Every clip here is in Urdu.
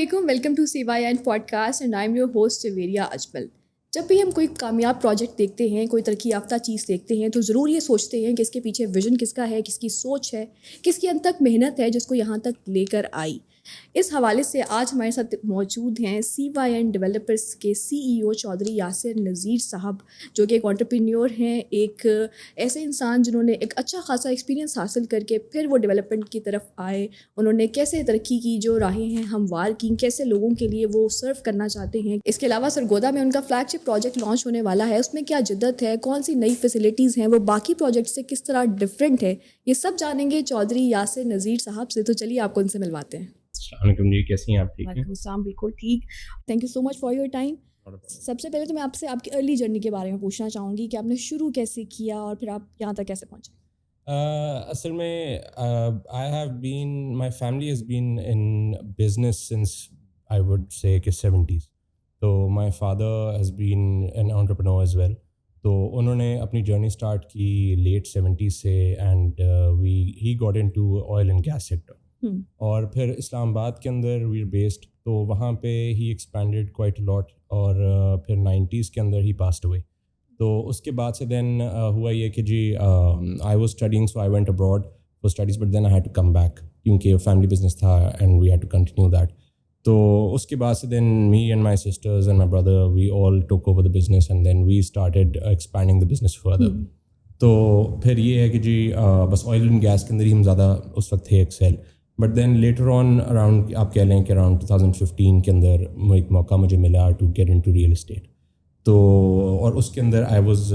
علیکم, welcome to CYN podcast and I am your host Saviera Ajmal. جب بھی ہم کوئی کامیاب پروجیکٹ دیکھتے ہیں, کوئی ترقی یافتہ چیز دیکھتے ہیں, تو ضرور یہ سوچتے ہیں کہ اس کے پیچھے ویژن کس کا ہے, کس کی سوچ ہے, کس کی حد تک محنت ہے جس کو یہاں تک لے کر آئی. اس حوالے سے آج ہمارے ساتھ موجود ہیں CYN ڈیولپرس کے CEO چودھری یاسر نذیر صاحب, جو کہ ایک انٹرپرینیور ہیں, ایک ایسے انسان جنہوں نے ایک اچھا خاصا ایکسپیرینس حاصل کر کے پھر وہ ڈیولپمنٹ کی طرف آئے. انہوں نے کیسے ترقی کی جو راہیں ہیں ہموار کی, کیسے لوگوں کے لیے وہ سرو کرنا چاہتے ہیں. اس کے علاوہ سرگودا میں ان کا فلیگ شپ پروجیکٹ لانچ ہونے والا ہے, اس میں کیا جدت ہے, کون سی نئی فیسلٹیز ہیں, وہ باقی پروجیکٹ سے کس طرح ڈفرینٹ ہے, یہ سب جانیں گے چودھری یاسر نذیر صاحب سے. تو چلیے آپ کو ان سے ملواتے ہیں. السلام علیکم جی, کیسی ہیں آپ؟ ٹھیک ہیں؟ وعلیکم السلام, بالکل ٹھیک. Thank you so much for your time. سب سے پہلے تو میں آپ سے آپ کی ارلی جرنی کے بارے میں پوچھنا چاہوں گی کہ آپ نے شروع کیسے کیا اور پھر آپ یہاں تک کیسے پہنچے. اصل میں I have been, my family has been in business since I would say کہ 70s. تو my father has been an entrepreneur as well. تو انہوں نے اپنی جرنی اسٹارٹ کی لیٹ 70s سے, and he got into oil and gas sector. اور پھر اسلام آباد کے اندر وی آر بیسڈ, تو وہاں پہ ہی ایکسپینڈیڈ کوائٹ لاٹ, اور پھر 90s کے اندر ہی پاسڈ ہوئے. تو اس کے بعد سے دین ہوا یہ کہ جی I was studying, so I went abroad for studies, but then I had to come back کیونکہ فیملی بزنس تھا and we had to continue that. تو اس کے بعد سے then me and my sisters and my brother we all took over the business, and then we started expanding the business further. تو پھر یہ ہے کہ جی بس آئل اینڈ گیس کے اندر ہی ہم زیادہ اس وقت تھے Excel. But then later on around آپ کہہ لیں کہ اراؤنڈ 2015 کے اندر ایک موقع مجھے ملا to get into real estate. تو اور اس کے اندر I was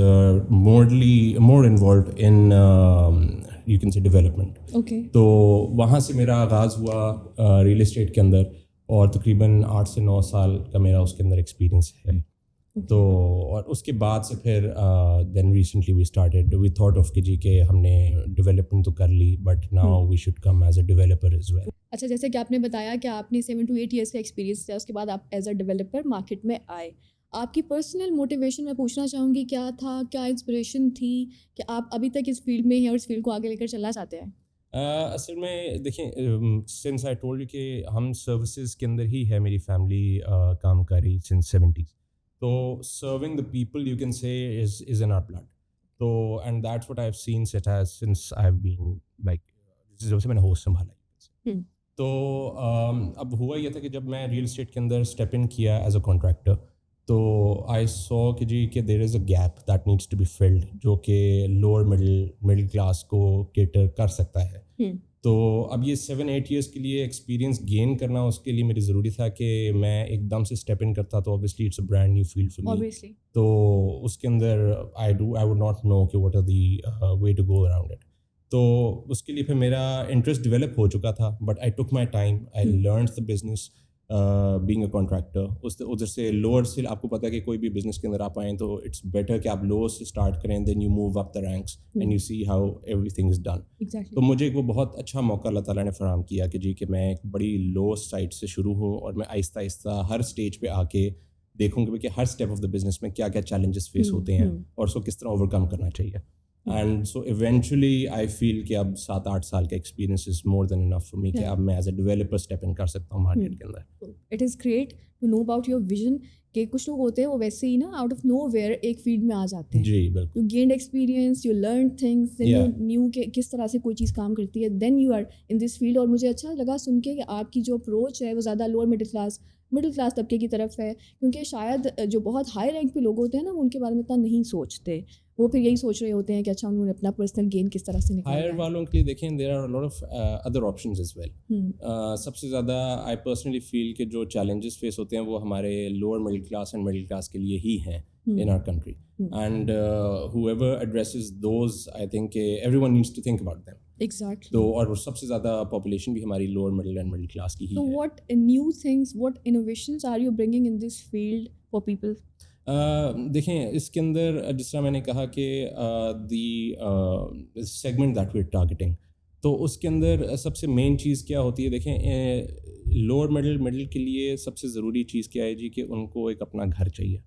more involved in you can say development. تو وہاں سے میرا آغاز ہوا ریئل اسٹیٹ کے اندر, اور تقریباً 8 سے 9 سال کا میرا اس کے اندر ایکسپیرینس ہے. تو اور اس کے بعد سے پھر then recently we started, we thought of کہ جی کہ ہم نے ڈیولپمنٹ تو کر لی, but now we should come as a developer as well. اچھا, جیسے کہ آپ نے بتایا کہ آپ نے 7 to 8 ایئرس کا ایکسپیرینس ہے, اس کے بعد آپ ایز اے ڈیولپر مارکیٹ میں آئے. آپ کی پرسنل موٹیویشن میں پوچھنا چاہوں گی کیا تھا, کیا انسپریشن تھی کہ آپ ابھی تک اس فیلڈ میں ہیں اور اس فیلڈ کو آگے لے کر چلنا چاہتے ہیں؟ اصل میں دیکھیں, سنس آئی ٹولڈ یو کہ ہم سروسز کے اندر ہی ہے میری فیملی کام کر رہی سنس 70s. تو serving the people you can say is in our blood. تو and that's what I have seen it as since I have been like جب سے میں نے ہوسٹ سنبھالا. تو اب ہوا یہ تھا کہ جب میں ریئل اسٹیٹ کے اندر اسٹیپ ان کیا ایز اے کانٹریکٹر, تو آئی سو کہ جی کہ there is a gap that needs to be filled, جو کہ لوور مڈل کلاس کو کیٹر کر سکتا ہے. تو اب یہ 7-8 ایئرس کے لیے ایکسپیرینس گین کرنا, اس کے لیے میری ضروری تھا کہ میں ایک دم سے اسٹیپ ان کرتا, تو obviously it's a brand new field for me. تو اس کے اندر آئی وڈ ناٹ نو کہ what are the way to go around it. تو اس کے لیے پھر میرا انٹرسٹ ڈیولپ ہو چکا تھا, but I took my time, I learned the business being a contractor. ادھر سے لوور سے آپ کو پتہ ہے کہ کوئی بھی بزنس کے اندر آپ آئیں تو اٹس بیٹر کہ آپ لوور سے اسٹارٹ کریں, then you move up the ranks and you see how everything is done. تو مجھے وہ بہت اچھا موقع اللہ تعالیٰ نے فراہم کیا کہ جی کہ میں ایک بڑی لو سائٹ سے شروع ہوں, اور میں آہستہ آہستہ ہر اسٹیج پہ آ کے دیکھوں کہ ہر اسٹیپ آف دا بزنس میں کیا کیا چیلنجز فیس ہوتے ہیں اور اس کو کس طرح اوور کم کرنا چاہیے. And so eventually I feel کہ اب 7-8 سال کا experience is more then enough for me کہ اب میں as a developer step in کر سکتا ہوں مارکیٹ کے اندر. It is great to know about your vision, کہ کچھ لوگ ہوتے ہیں وہ ویسے ہی نا آؤٹ آف نو ویئر ایک فیلڈ میں آ جاتے ہیں. جی بالکل. You gained experience, you learn things, then you knew کہ کس طرح سے کوئی چیز کام کرتی ہے, then you are in this field. اور مجھے اچھا لگا سن کے کہ آپ کی جو اپروچ ہے وہ زیادہ لوور مڈل کلاس طبقے کی طرف ہے, کیونکہ شاید جو بہت ہائی رینک پہ لوگ ہوتے ہیں نا وہ ان کے بارے میں اتنا نہیں سوچتے, وہ پھر یہی سوچ رہے ہوتے ہیں کہ اچھا انہوں نے اپنا پرسنل گین کس طرح سے نکالا. ہائر والوں کے لیے دیکھیں there are lot of other options as well. سب سے زیادہ آئی پرسنلی فیل کہ جو چیلنجز فیس ہوتے ہیں وہ ہمارے lower middle class and middle class کے لیے ہی ہیں in our country. And whoever addresses those, I think everyone needs to think about them. Exactly. تو اور سب سے زیادہ پاپولیشن بھی ہماری lower middle and middle class کی ہی ہے. So what new things, what innovations are you bringing in this field for people? دیکھیں اس کے اندر جس طرح میں نے کہا کہ the segment that we are targeting, تو اس کے اندر سب سے مین چیز کیا ہوتی ہے. دیکھیں لوور مڈل کے لیے سب سے ضروری چیز کیا ہے جی کہ ان کو ایک اپنا گھر چاہیے.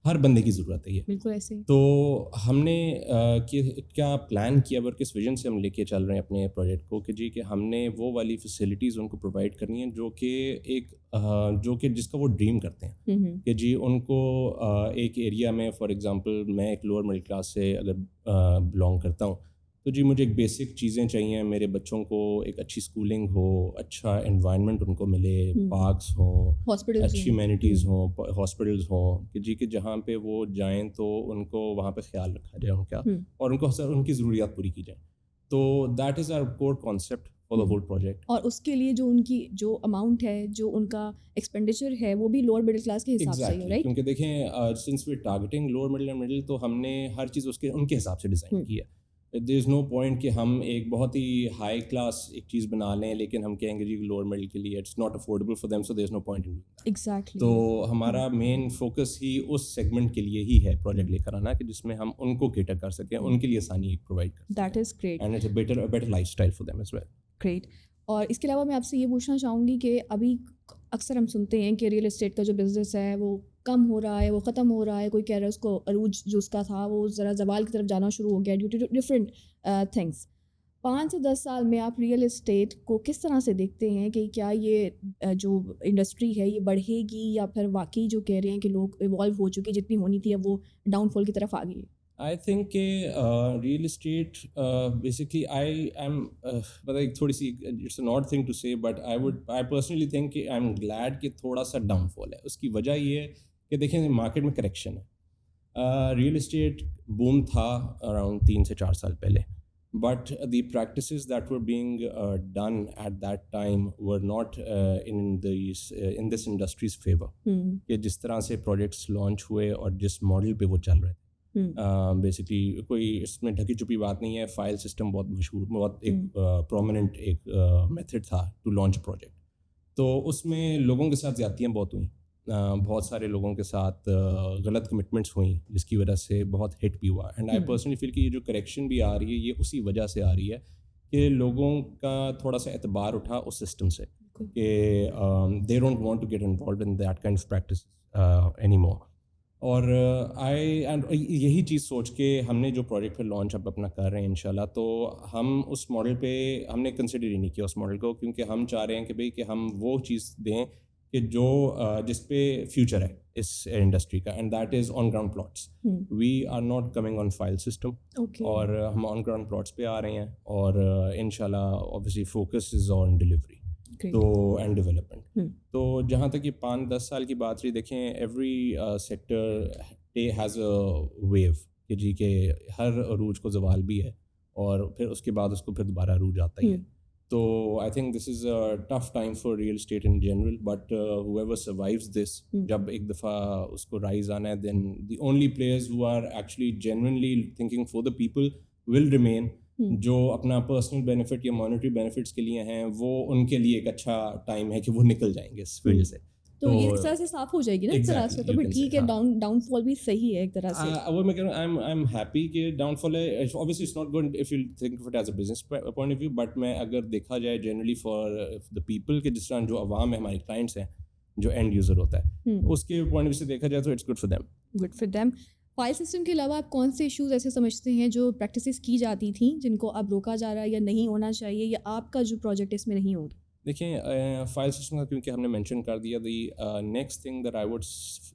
ہر بندے کی ضرورت ہے یہ. بالکل ایسے ہی. تو ہم نے کیا پلان کیا اور کس ویژن سے ہم لے کے چل رہے ہیں اپنے پروجیکٹ کو کہ جی کہ ہم نے وہ والی فیسلٹیز ان کو پرووائڈ کرنی ہیں جو کہ جس کا وہ ڈریم کرتے ہیں کہ جی ان کو ایک ایریا میں فار ایگزامپل میں ایک لوور مڈل کلاس سے اگر بلانگ کرتا ہوں تو جی مجھے ایک بیسک چیزیں چاہیے, میرے بچوں کو ایک اچھی اسکولنگ ہو, اچھا انوائرمنٹ ان کو ملے, پارکس ہوں, اچھی امینٹیز ہوں, ہاسپٹلز ہوں کہ جی کہ جہاں پہ وہ جائیں تو ان کو وہاں پہ خیال رکھا جائے ان کا اور ان کو ان کی ضروریات پوری کی جائیں. تو that is our core concept for the whole project. اور اس کے لیے جو ان کی جو اماؤنٹ ہے, جو ان کا ایکسپینڈیچر ہے, وہ بھی لوور مڈل کلاس کے حساب سے ہی ہے, رائٹ؟ کیونکہ دیکھیں since we targeting lower middle and middle تو ہم نے ہر چیز ان کے حساب سے ڈیزائن کی ہے. دیر از نو پوائنٹ کہ ہم ایک بہت ہی ہائی کلاس ایک چیز بنا لیں لیکن ہم کہیں گے جی لوور مڈل کے لیے it's not affordable for them, so there is no point in exactly. تو ہمارا مین فوکس ہی اس سیگمنٹ کے لیے ہی ہے پروجیکٹ لے کر آنا کہ جس میں ہم ان کو کیٹر کر سکیں, ان کے لیے آسانی پرووائڈ کر سکیں. That is great and it's a better life style for them as well. Great. اور اس کے علاوہ میں آپ سے یہ پوچھنا چاہوں گی کہ ابھی اکثر ہم سنتے ہیں کہ ریئل اسٹیٹ کا جو بزنس ہے وہ کم ہو رہا ہے, وہ ختم ہو رہا ہے. کوئی کہہ رہا ہے اس کو عروج جو اس کا تھا وہ ذرا زوال کی طرف جانا شروع ہو گیا ڈیو ٹو ڈفرینٹ تھنگس. 5 سے 10 سال میں آپ ریئل اسٹیٹ کو کس طرح سے دیکھتے ہیں کہ کیا یہ جو انڈسٹری ہے یہ بڑھے گی یا پھر واقعی جو کہہ رہے ہیں کہ لوگ ایوالو ہو چکے, جتنی ہونی تھی اب وہ ڈاؤن فال کی طرف آ گئی ہے؟ I think کہ real estate basically مطلب تھوڑی سی it's an odd thing to say but I personally think کہ I'm glad کہ تھوڑا سا ڈاؤن فال ہے. اس کی وجہ یہ ہے کہ دیکھیں مارکیٹ میں کریکشن ہے. ریئل اسٹیٹ بوم تھا اراؤنڈ 3 سے 4 سال پہلے but the practices that were being done at that time were not in this industry's favor. کہ جس طرح سے پروجیکٹس لانچ ہوئے اور جس ماڈل پہ وہ چل رہے تھے بیسکلی کوئی اس میں ڈھکی چھپی بات نہیں ہے. فائل سسٹم بہت مشہور, بہت ایک پرومیننٹ ایک میتھڈ تھا ٹو لانچ پروجیکٹ. تو اس میں لوگوں کے ساتھ زیادتیاں بہت ہوئیں, بہت سارے لوگوں کے ساتھ غلط کمٹمنٹس ہوئیں جس کی وجہ سے بہت ہٹ بھی ہوا. اینڈ آئی پرسنلی فیل کہ یہ جو کریکشن بھی آ رہی ہے یہ اسی وجہ سے آ رہی ہے کہ لوگوں کا تھوڑا سا اعتبار اٹھا اس سسٹم سے کہ they don't want to get involved in that kind of practice any more. اور یہی چیز سوچ کے ہم نے جو پروجیکٹ پہ لانچ اب اپنا کر رہے ہیں انشاءاللہ, تو ہم اس ماڈل پہ ہم نے کنسیڈر ہی نہیں کیا اس ماڈل کو, کیونکہ ہم چاہ رہے ہیں کہ بھئی کہ ہم وہ چیز دیں کہ جو جس پہ فیوچر ہے اس انڈسٹری کا, and that is on ground plots. We are not coming on file system, اور ہم آن گراؤنڈ پلاٹس پہ آ رہے ہیں اور انشاءاللہ obviously focus is on delivery تو اینڈ ڈیولپمنٹ. تو جہاں تک یہ 5-10 سال کی بات رہی, دیکھیں every sector has a view کہ جی کہ ہر عروج کو زوال بھی ہے اور پھر اس کے بعد اس کو پھر دوبارہ عروج آتا ہی ہے. تو I think this is a tough time for real estate in general, but whoever survives this, جب ایک دفعہ اس کو رائز آنا ہے, then the only players who are actually genuinely thinking for the people will remain. جو اپنا پرسنل بینیفٹ یا مانیٹری بینیفٹس کے لیے ہیں وہ ان کے لیے ایک اچھا ٹائم ہے کہ وہ نکل جائیں گے اس فیلڈ سے. تو یہ اس طرح سے صاف ہو جائے گی نا اس طرح سے, تو پھر ٹھیک ہے, ڈاؤن فال بھی صحیح ہے ایک طرح سے. وہ میں کہہ رہا ہوں آئی ایم ہیپی کہ ڈاؤن فال ہے. obviously it's not good if you think of it as a business point of view, but میں اگر دیکھا جائے جنرلی فار the people کہ جس طرح جو عوام ہے ہمارے کلائنٹس ہیں, جو اینڈ یوزر ہوتا ہے, اس کے پوائنٹ آف ویو سے دیکھا جائے تو it's good for them. Good for them. File system کے علاوہ آپ کون سے ایشوز ایسے سمجھتے ہیں جو پریکٹسز کی جاتی تھیں جن کو اب روکا جا رہا ہے یا نہیں ہونا چاہیے, یا آپ کا جو پروجیکٹ اس میں نہیں ہوگا؟ دیکھیں فائل سسٹم کا کیونکہ ہم نے مینشن کر دیا, the next thing that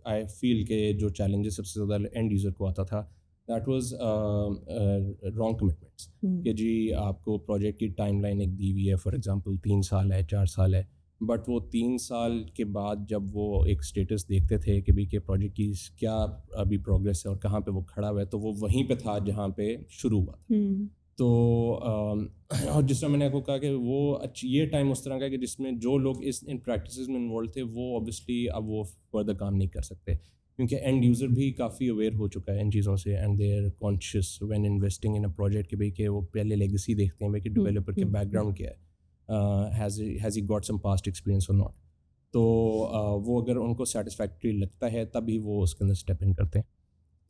I feel کہ جو چیلنجز سب سے زیادہ اینڈ یوزر کو آتا تھا, دیٹ واز رانگ کمٹمنٹس. کہ جی آپ کو پروجیکٹ کی ٹائم لائن ایک دی ہوئی ہے, فار ایگزامپل 3 سال ہے, 4 سال ہے, بٹ وہ 3 سال کے بعد جب وہ ایک اسٹیٹس دیکھتے تھے کہ بھئی کہ پروجیکٹ کی کیا ابھی پروگریس ہے اور کہاں پہ وہ کھڑا ہوا ہے, تو وہ وہیں پہ تھا جہاں پہ شروع ہوا تھا. تو اور جس طرح میں نے آپ کو کہا کہ وہ یہ ٹائم اس طرح کا ہے کہ جس میں جو لوگ ان پریکٹسز میں انوالو تھے وہ اوبیسلی اب وہ فردر کام نہیں کر سکتے, کیونکہ اینڈ یوزر بھی کافی اویئر ہو چکا ہے ان چیزوں سے, and they are conscious when investing in a project کہ بھئی کہ وہ پہلے لیگیسی دیکھتے ہیں بھئی کہ ڈیولپر کے بیک گراؤنڈ کیا ہے, has he got some past experience or not. تو وہ اگر ان کو سیٹسفیکٹری لگتا ہے تبھی وہ اس کے اندر اسٹیپ ان کرتے ہیں.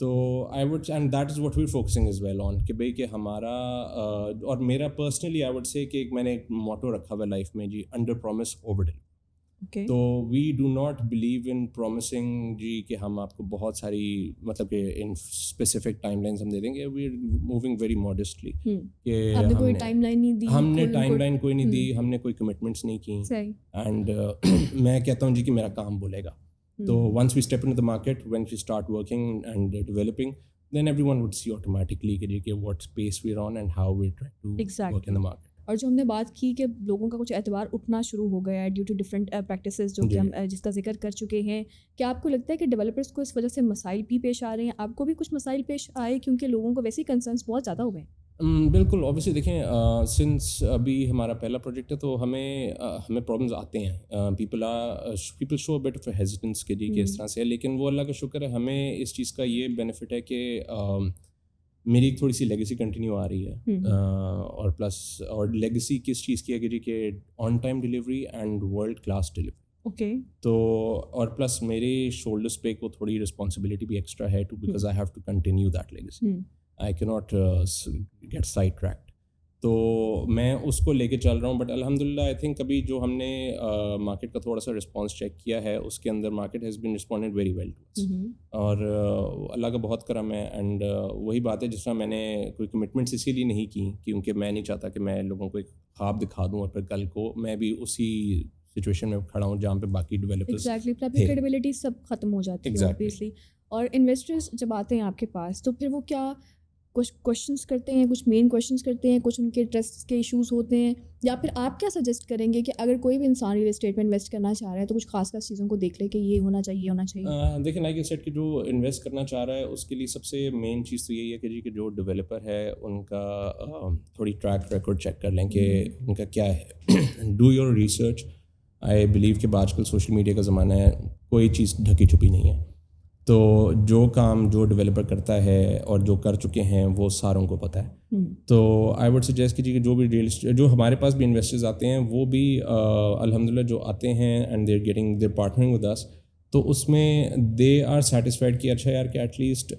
تو I would and that is what we focusing as well on کہ بھئی کہ ہمارا اور میرا پرسنلی آئی وڈ سے کہ میں نے ایک موٹو رکھا ہوا ہے لائف میں, جی under promise over deliver. Okay. تو we do not believe in promising جی کہ ہم آپ کو بہت ساری مطلب کہ ان اسپیسیفک ٹائم لائنس ہم دے دیں گے. وی آر موونگ ویری ماڈسٹلی کہ آپ نے کوئی ٹائم لائن نہیں دی, ہم نے ٹائم لائن کوئی نہیں دی, ہم نے کوئی کمٹمنٹس نہیں کی. اینڈ میں کہتا ہوں جی کہ میرا کام بولے گا. تو once we step in the market, when we start working and developing, then everyone would see automatically کہ what space we're on and how we're trying to work in the market. اور جو ہم نے بات کی کہ لوگوں کا کچھ اعتبار اٹھنا شروع ہو گیا ہے ڈیو ٹو ڈفرینٹ پریکٹسز جو کہ ہم جس کا ذکر کر چکے ہیں, کیا آپ کو لگتا ہے کہ ڈیولپرس کو اس وجہ سے مسائل بھی پیش آ رہے ہیں؟ آپ کو بھی کچھ مسائل پیش آئے کیونکہ لوگوں کو ویسے ہی کنسرنس بہت زیادہ ہو گئے ہیں؟ بالکل اوبیسلی دیکھیں, سنس ابھی ہمارا پہلا پروجیکٹ ہے تو ہمیں پرابلمز آتے ہیں. پیپل شو بٹ آف ہیزیٹنس کہ جی کہ اس طرح سے, لیکن وہ اللہ کا شکر ہے ہمیں اس چیز کا یہ بینیفٹ ہے کہ میری ایک تھوڑی سی لیگیسی کنٹینیو آ رہی ہے. اور پلس اور لیگیسی کس چیز کی ہے کہ جی کہ on time delivery and world class delivery. Okay. تو اور پلس میرے شولڈرس پہ کو تھوڑی رسپانسبلٹی بھی ایکسٹرا ہے because I have to continue that legacy. I cannot get sidetracked. تو میں اس کو لے کے چل رہا ہوں. بٹ الحمد للہ آئی تھنک ابھی جو ہم نے مارکیٹ کا تھوڑا سا رسپانس چیک کیا ہے اس کے اندر market has been responded very well to us. اور اللہ کا بہت کرم ہے. اینڈ وہی بات ہے جس طرح میں نے کوئی کمٹمنٹس اسی لیے نہیں کی کیونکہ میں نہیں چاہتا کہ میں لوگوں کو ایک خواب دکھا دوں اور پھر کل کو میں بھی اسی سچویشن میں کھڑا ہوں جہاں پہ باقی ڈیولپرز کریڈیبلٹی سب ختم ہو جاتی ہے obviously. اور انویسٹرز جب آتے ہیں آپ کے پاس تو پھر وہ کیا کچھ کوشچنس کرتے ہیں, کچھ مین کوشچنس کرتے ہیں, کچھ ان کے ٹرسٹ کے ایشوز ہوتے ہیں, یا پھر آپ کیا سجیسٹ کریں گے کہ اگر کوئی بھی انسان ریئل اسٹیٹ میں انویسٹ کرنا چاہ رہا ہے تو کچھ خاص خاص چیزوں کو دیکھ لے کہ یہ ہونا چاہیے ہونا چاہیے؟ دیکھیں لائک سیٹ کہ جو انویسٹ کرنا چاہ رہا ہے اس کے لیے سب سے مین چیز تو یہی ہے کہ جی کہ جو ڈیولپر ہے ان کا تھوڑی ٹریک ریکارڈ چیک کر لیں کہ ان کا کیا ہے. Do your research. I believe کہ آج کل سوشل میڈیا کا زمانہ ہے, کوئی چیز ڈھکی چھپی نہیں ہے. تو جو کام جو ڈیولپر کرتا ہے اور جو کر چکے ہیں وہ ساروں کو پتہ ہے. تو آئی وڈ سجیسٹ کہ جو بھی جو ہمارے پاس بھی انویسٹرز آتے ہیں وہ بھی الحمد للہ جو آتے ہیں and they are getting they partnering with us, تو اس میں دے آر سیٹسفائڈ کہ اچھا یار کہ at least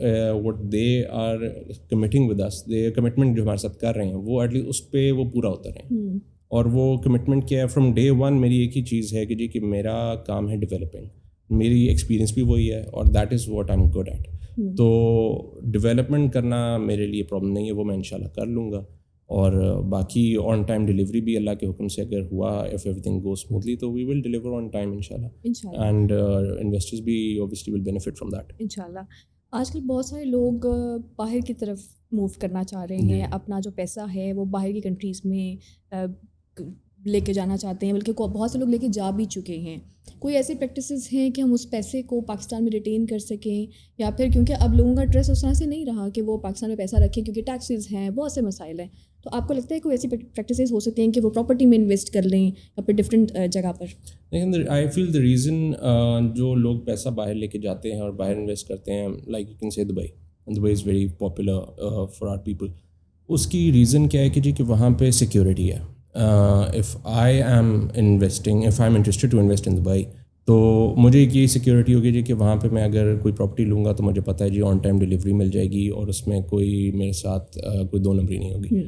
what they are committing with us, they commitment جو ہمارے ساتھ کر رہے ہیں وہ ایٹ لیسٹ اس پہ وہ پورا اتر رہے ہیں. اور وہ کمٹمنٹ کیا ہے فرام ڈے ون میری ایک ہی چیز ہے کہ جی کہ میرا کام ہے ڈیولپنگ. میری ایکسپیرینس بھی وہی ہے اور that is what I am good at. تو ڈیولپمنٹ کرنا میرے لیے پرابلم نہیں ہے, وہ میں انشاءاللہ کر لوں گا. اور باقی آن ٹائم ڈلیوری بھی اللہ کے حکم سے اگر ہوا, if every thing goes smoothly, تو وی ول ڈلیور آن ٹائم انشاءاللہ. اینڈ انویسٹرز بھی obviously will benefit from that انشاءاللہ. آج کل بہت سارے لوگ باہر کی طرف موو کرنا چاہ رہے ہیں, اپنا جو پیسہ ہے وہ باہر کی کنٹریز میں لے کے جانا چاہتے ہیں, بلکہ بہت سے لوگ لے کے جا بھی چکے ہیں. کوئی ایسی پریکٹسز ہیں کہ ہم اس پیسے کو پاکستان میں ریٹین کر سکیں, یا پھر کیونکہ اب لوگوں کا ٹرسٹ اس طرح سے نہیں رہا کہ وہ پاکستان میں پیسہ رکھیں کیونکہ ٹیکسز ہیں, بہت سے مسائل ہیں, تو آپ کو لگتا ہے کوئی ایسی پریکٹسز ہو سکتی ہیں کہ وہ پراپرٹی میں انویسٹ کر لیں یا پھر ڈفرینٹ جگہ پر؟ لیکن آئی فیل دا ریزن جو لوگ پیسہ باہر لے کے جاتے ہیں اور باہر انویسٹ کرتے ہیں, like you can say Dubai is very popular for our people. اس کی ریزن کیا ہے کہ جی کہ وہاں پہ سیکیورٹی ہے. if I am interested to invest in Dubai, تو مجھے ایک یہی سیکیورٹی ہوگی جی کہ وہاں پہ میں اگر کوئی پراپرٹی لوں گا تو مجھے پتہ ہے جی آن ٹائم ڈلیوری مل جائے گی اور اس میں کوئی میرے ساتھ کوئی دو نمبری نہیں ہوگی.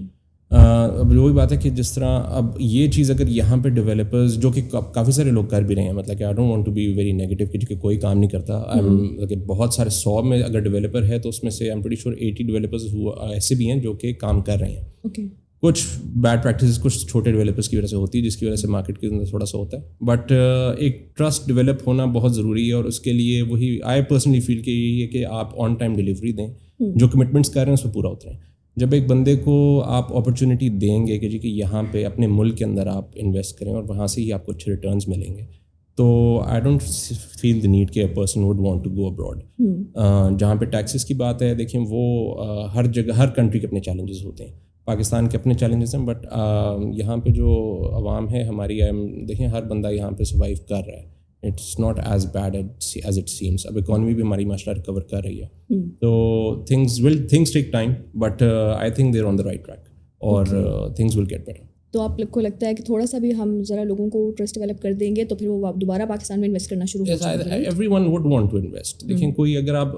اب وہی بات ہے کہ جس طرح اب یہ چیز اگر یہاں پہ ڈیولپرز جو کہ کافی سارے لوگ کر بھی رہے ہیں, مطلب کہ I don't want to be very negative کہ کوئی کام نہیں کرتا, بہت سارے 100 میں اگر ڈیولپر ہے تو اس میں سے I am pretty sure 80 developers ایسے بھی ہیں جو کہ کام کر رہے ہیں. کچھ بیڈ پریکٹسز کچھ چھوٹے ڈیولپرس کی وجہ سے ہوتی ہے جس کی وجہ سے مارکیٹ کے اندر تھوڑا سا ہوتا ہے. بٹ ایک ٹرسٹ ڈیولپ ہونا بہت ضروری ہے, اور اس کے لیے وہی آئی پرسنلی فیل کہ یہی ہے کہ آپ آن ٹائم ڈلیوری دیں, جو کمٹمنٹس کر رہے ہیں اس پہ پورا اتریں. جب ایک بندے کو آپ اپرچونیٹی دیں گے کہ جی کہ یہاں پہ اپنے ملک کے اندر آپ انویسٹ کریں اور وہاں سے ہی آپ کو اچھے ریٹرنز ملیں گے, تو I don't feel the need کہ a person would want to go abroad. جہاں پہ ٹیکسز کی بات ہے, دیکھیں وہ ہر جگہ ہر کنٹری کے اپنے چیلنجز ہوتے ہیں, پاکستان کے اپنے چیلنجز ہیں, بٹ یہاں پہ جو عوام ہے ہماری, دیکھیں ہر بندہ یہاں پہ سروائیو کر رہا ہے. It's not as bad as it seems. اب اکانومی بھی ہماری ماشاء اللہ ریکور کر رہی ہے, تو things take time, but I think they are on the right track اور تھنگس ول گیٹ بیٹر. تو آپ لوگ کو لگتا ہے کہ تھوڑا سا بھی ہم ذرا لوگوں کو ٹرسٹ ڈیولپ کر دیں گے تو پھر وہ دوبارہ پاکستان میں انویسٹ کرنا شروع ہو جائے گا؟ Everyone would want to invest. دیکھیں کوئی اگر آپ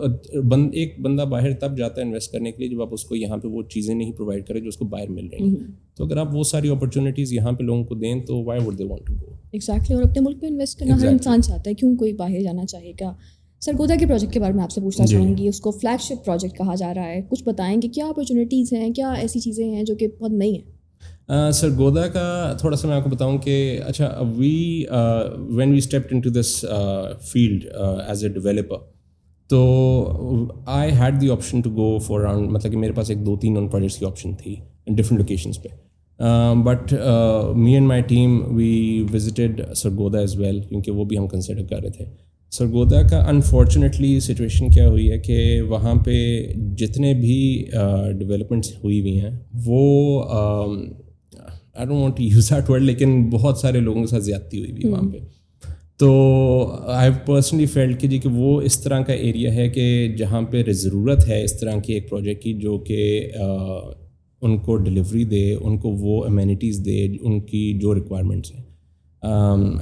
ایک بندہ باہر تب جاتا ہے انویسٹ کرنے کے لیے جب آپ اس کو یہاں پہ وہ چیزیں نہیں پرووائڈ کریں جو اس کو باہر مل رہی ہیں. تو اگر آپ وہ ساری اپرچونیٹیز یہاں پہ لوگوں کو دیں تو why would they want to go. Exactly, اور اپنے ملک میں انویسٹ کرنا ہر انسان چاہتا ہے, کیوں کوئی باہر جانا چاہے گا. سرگودا کے پروجیکٹ کے بارے میں آپ سے پوچھنا چاہوں گی, اس کو فلیگ شپ پروجیکٹ کہا جا رہا ہے, کچھ بتائیں کہ کیا اپرچونیٹیز ہیں, کیا ایسی چیزیں ہیں جو کہ بہت نئی ہیں. سرگودا کا تھوڑا سا میں آپ کو بتاؤں کہ اچھا when we stepped into this field as a developer, تو I had the option to go for around, مطلب کہ میرے پاس 2-3 ان پروجیکٹس کی آپشن تھی ڈفرنٹ لوکیشنس پہ, but me and my team we visited Sargodha as well, کیونکہ وہ بھی ہم کنسیڈر کر رہے تھے. سرگودا کا انفارچونیٹلی سچویشن کیا ہوئی ہے کہ وہاں پہ جتنے بھی ڈیولپمنٹس ہوئی ہوئی ہیں وہ I don't want to use that word, لیکن بہت سارے لوگوں کے ساتھ زیادتی ہوئی ہوئی وہاں پہ. تو آئی پرسنلی فیلڈ کہ جی کہ وہ اس طرح کا ایریا ہے کہ جہاں پہ ضرورت ہے اس طرح کی ایک پروجیکٹ کی جو کہ ان کو ڈلیوری دے, ان کو وہ امینٹیز دے ان کی جو ریکوائرمنٹس ہیں.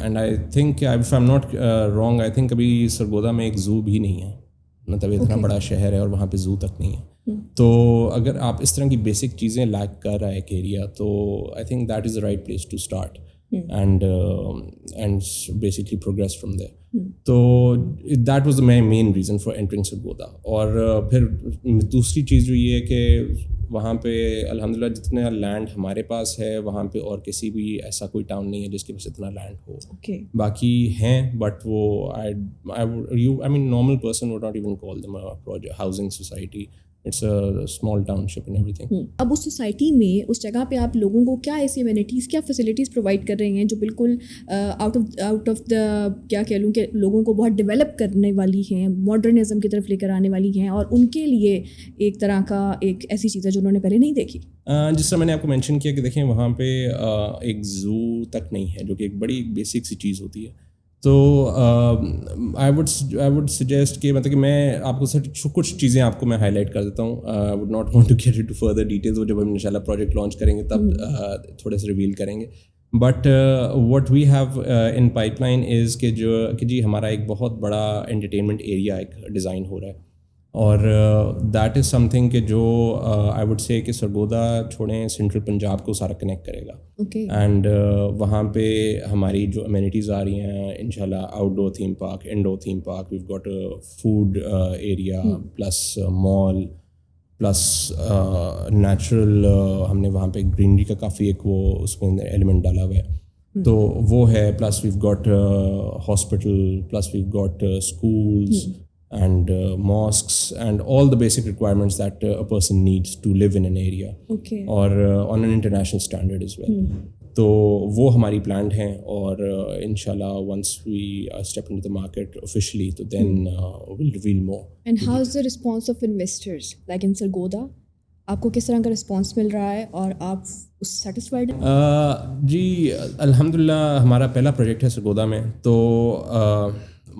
And I think if I am not wrong, I think ابھی سرگودا میں ایک زو بھی نہیں ہے, مطلب اتنا بڑا شہر ہے اور وہاں پہ زو تک نہیں ہے. تو اگر آپ اس طرح کی بیسک چیزیں لیک کر رہا ہے ایک ایریا, تو I think that is the right place to start and basically progress from there. تو that was my main reason for entering Sargodha. اور پھر دوسری چیز جو یہ ہے کہ وہاں پہ الحمد للہ جتنا لینڈ ہمارے پاس ہے وہاں پہ اور کسی بھی ایسا کوئی ٹاؤن نہیں ہے جس کے پاس اتنا لینڈ ہو. باقی ہیں بٹ وہ I mean normal person would not even call them housing society, it's a small township and everything. اب اس سوسائٹی میں اس جگہ پہ آپ لوگوں کو کیا ایسی امینٹیز, کیا فیسلٹیز پرووائڈ کر رہے ہیں جو بالکل آؤٹ آف دا کیا کہہ لوں کہ لوگوں کو بہت ڈیولپ کرنے والی ہیں, ماڈرنزم کی طرف لے کر آنے والی ہیں, اور ان کے لیے ایک طرح کا ایک ایسی چیز ہے جو انہوں نے پہلے نہیں دیکھی. جس طرح میں نے آپ کو مینشن کیا کہ دیکھیں وہاں پہ ایک زو تک نہیں ہے جو کہ ایک بڑی بیسک سی چیز ہوتی ہے. تو آئی وڈ سجیسٹ کہ مطلب کہ میں آپ کو کچھ چیزیں آپ کو میں ہائی لائٹ کر دیتا ہوں. I would not want to get into further details, وہ جب ہم ان شاء اللہ پروجیکٹ لانچ کریں گے تب تھوڑے سے ریویل کریں گے. But what we have in pipeline is کہ جی ہمارا ایک بہت بڑا انٹرٹینمنٹ ایریا ایک ڈیزائن ہو رہا ہے, اور دیٹ از سم تھنگ کہ جو آئی وڈ سے کہ سرگودا چھوڑیں سینٹرل پنجاب کو سارا کنیکٹ کرے گا. اینڈ وہاں پہ ہماری جو امینٹیز آ رہی ہیں انشاءاللہ outdoor theme park, indoor theme park, we've got food area plus mall plus natural, ہم نے وہاں پہ گرینری کا کافی ایک وہ اس میں ایلیمنٹ ڈالا ہوا ہے, تو وہ ہے. Plus we've got hospital, plus we've got schools and mosques and all the basic requirements that a person needs to live in an area, or on an international standard as well. تو وہ ہماری planned ہیں, اور inshallah once we step into the market officially تو then we'll reveal more. And how is the response of investors like in Sargodha? آپ کو کس طرح کا رسپانس مل رہا ہے اور آپ اس سے سیٹسفائڈ ہیں؟ جی الحمد للہ ہمارا پہلا پروجیکٹ ہے سرگودا میں, تو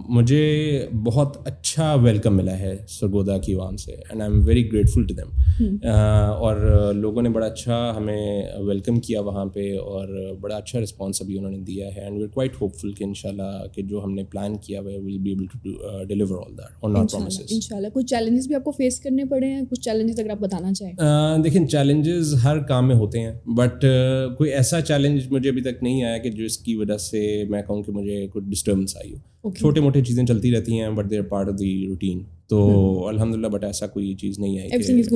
مجھے بہت اچھا ویلکم ملا ہے سرگودا کی عوام سے, and I am very grateful to them. اور لوگوں نے بڑا اچھا ہمیں ویلکم کیا وہاں پہ, اور بڑا اچھا رسپانس ابھی انہوں نے دیا ہے, and we are quite hopeful کہ انشاءاللہ کہ جو ہم نے پلان کیا ہوا ہے we'll be able to deliver all that on our promises. انشاءاللہ کچھ چیلنجز بھی آپ کو فیس کرنے پڑے ہیں, کچھ چیلنجز اگر آپ بتانا چاہیں؟ دیکھیں چیلنجز ہر کام میں ہوتے ہیں, بٹ کوئی ایسا چیلنج مجھے ابھی تک نہیں آیا کہ جس کی وجہ سے میں کہوں کہ مجھے کوئی ڈسٹربنس آئی ہو. چھوٹے موٹے چیزیں چلتی رہتی ہیں but they are part of the routine, تو الحمد للہ بٹ ایسا کوئی چیز نہیں ہے. Everything is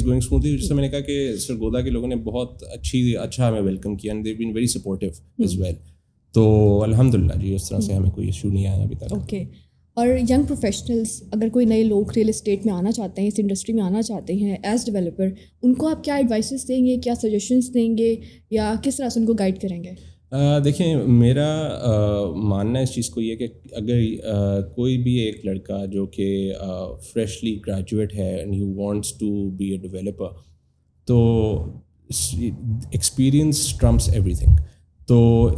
going smoothly. جس سے میں نے کہا کہ سرگودا کے لوگوں نے بہت اچھا ہمیں ویلکم کیا, and they been very supportive as well. تو الحمد للہ جی اس طرح سے ہمیں کوئی ایشو نہیں آیا ابھی تک. اوکے. اور ینگ پروفیشنلس اگر کوئی نئے لوگ ریئل اسٹیٹ میں آنا چاہتے ہیں, اس انڈسٹری میں آنا چاہتے ہیں ایز ڈیولپر, ان کو آپ کیا ایڈوائسز دیں گے, کیا سجیشنس دیں گے, یا کس طرح سے ان کو گائڈ کریں گے؟ دیکھیں میرا ماننا اس چیز کو یہ کہ اگر کوئی بھی ایک لڑکا جو کہ فریشلی گریجویٹ ہے and he wants to be a developer, تو ایکسپیرئنس ٹرمپس ایوری تھنگ. تو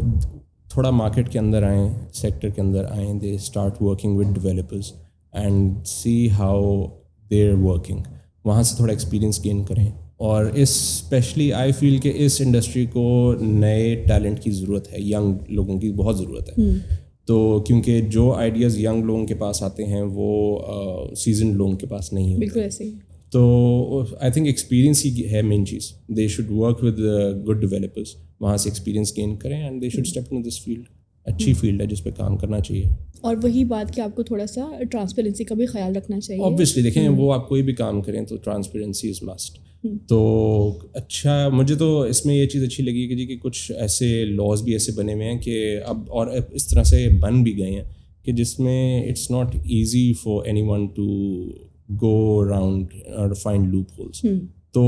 تھوڑا مارکیٹ کے اندر آئیں, سیکٹر کے اندر آئیں, they start working with developers and see how they are working, وہاں سے تھوڑا ایکسپیرئنس گین کریں. اور اسپیشلی آئی فیل کہ اس انڈسٹری کو نئے ٹیلنٹ کی ضرورت ہے, ینگ لوگوں کی بہت ضرورت ہے. تو کیونکہ جو آئیڈیاز ینگ لوگوں کے پاس آتے ہیں وہ سیزنڈ لوگوں کے پاس نہیں ہوتے. بالکل ایسے ہی. تو آئی تھنک ایکسپیرینس ہی ہے مین چیز. They should work with good developers, وہاں سے ایکسپیرینس گین کریں, and they should step in this field. اچھی فیلڈ ہے جس پہ کام کرنا چاہیے. اور وہی بات کہ آپ کو تھوڑا سا ٹرانسپیرنسی کا بھی خیال رکھنا چاہیے. اوبویسلی دیکھیں, وہ آپ کوئی بھی کام کریں تو ٹرانسپیرنسی از مسٹ. تو اچھا, مجھے تو اس میں یہ چیز اچھی لگی کہ جی کہ کچھ ایسے لاز بھی ایسے بنے ہوئے ہیں کہ اب اور اس طرح سے بن بھی گئے ہیں کہ جس میں it's not easy for anyone to go around اور فائنڈ لوپ ہولس. تو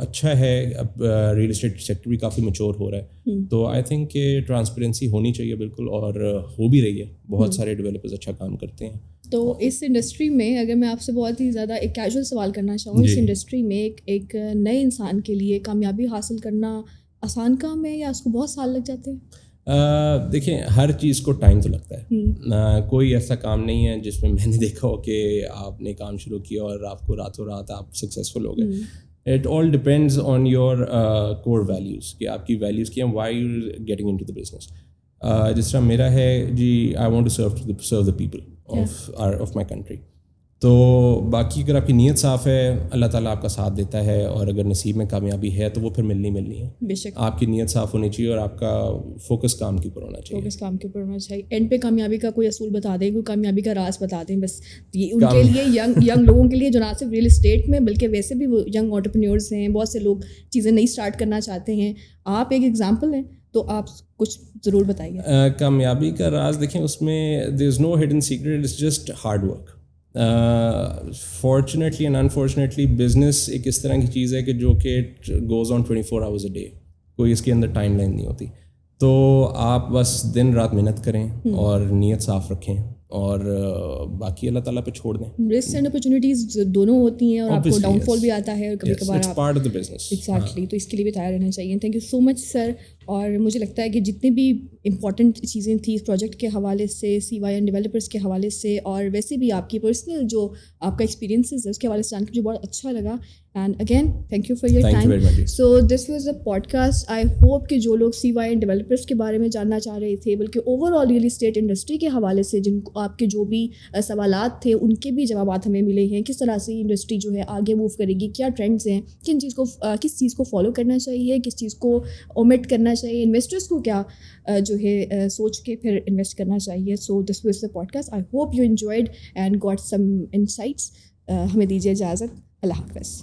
اچھا ہے, اب ریئل اسٹیٹ سیکٹر بھی کافی میچور ہو رہا ہے. تو آئی تھنک کہ ٹرانسپیرنسی ہونی چاہیے بالکل, اور ہو بھی رہی ہے. بہت سارے ڈیولپرز اچھا کام کرتے ہیں. تو اس انڈسٹری میں اگر میں آپ سے بہت ہی زیادہ ایک کیجول سوال کرنا چاہوں, اس انڈسٹری میں ایک نئے انسان کے لیے کامیابی حاصل کرنا آسان کام ہے یا اس کو بہت سال لگ جاتے ہیں؟ دیکھیں, ہر چیز کو ٹائم تو لگتا ہے. کوئی ایسا کام نہیں ہے جس میں نے دیکھا ہو کہ آپ نے کام شروع کیا اور آپ کو راتوں رات آپ سکسیزفل ہو گئے. It all depends on your core values, کہ آپ کی ویلیوز کیا ہیں, why you're getting into the business. جس طرح میرا ہے جی, I want to serve the people of my country. تو باقی اگر آپ کی نیت صاف ہے, اللہ تعالیٰ آپ کا ساتھ دیتا ہے, اور اگر نصیب میں کامیابی ہے تو وہ پھر ملنی ہے. بے شک آپ کی نیت صاف ہونی چاہیے اور آپ کا فوکس کام کے اوپر ہونا چاہیے. فوکس کام کے اوپر ہونا چاہیے. اینڈ پہ کامیابی کا کوئی اصول بتا دیں, کوئی کامیابی کا راز بتا دیں بس, یہ ان کے لیے ینگ لوگوں کے لیے جو نہ صرف ریئل اسٹیٹ میں بلکہ ویسے بھی وہ ینگ انٹرپرینیورز ہیں, بہت سے لوگ چیزیں نئی اسٹارٹ کرنا چاہتے ہیں. آپ ایک ایگزامپل ہیں, تو آپ کچھ ضرور بتائیے. کامیابی کا راز دیکھیں, اس میں there is no hidden secret, it's just hard work. Fortunately and unfortunately business ایک اس طرح کی چیز ہے کہ جو کہ goes on 24 hours a day, کوئی اس کے اندر ٹائم لائن نہیں ہوتی. تو آپ بس دن رات محنت کریں اور نیت صاف رکھیں, اور باقی اللہ تعالیٰ پہ چھوڑ دیں. رسک اینڈ اپرچونیٹیز دونوں ہوتی ہیں, اور آپ کو ڈاؤن فال بھی آتا ہے, اور کبھی کبھار part of the business. Exactly, تو اس کے لیے بھی تیار رہنا چاہیے. تھینک یو سو مچ سر. اور مجھے لگتا ہے کہ جتنی بھی امپورٹنٹ چیزیں تھیں اس پروجیکٹ کے حوالے سے, CYN ڈیولپرس کے حوالے سے, اور ویسے بھی آپ کی پرسنل جو آپ کا ایکسپیرینسز ہے اس کے حوالے سے جان کے مجھے بہت اچھا لگا. And again thank you for your time. So this was a podcast. I hope کہ جو لوگ CYN ڈیولپرس کے بارے میں جاننا چاہ رہے تھے, بلکہ over all real estate industry کے حوالے سے جن کو آپ کے جو بھی سوالات تھے ان کے بھی جوابات ہمیں ملے ہیں. کس طرح سے انڈسٹری جو ہے آگے موو کرے گی, کیا ٹرینڈز ہیں, کس چیز کو فالو کرنا چاہیے, کس چیز کو اومٹ کرنا چاہیے, انویسٹرس کو کیا جو ہے سوچ کے پھر انویسٹ کرنا چاہیے. So this was the podcast. I hope you enjoyed and got some insights. ہمیں دیجیے اجازت. اللہ حافظ.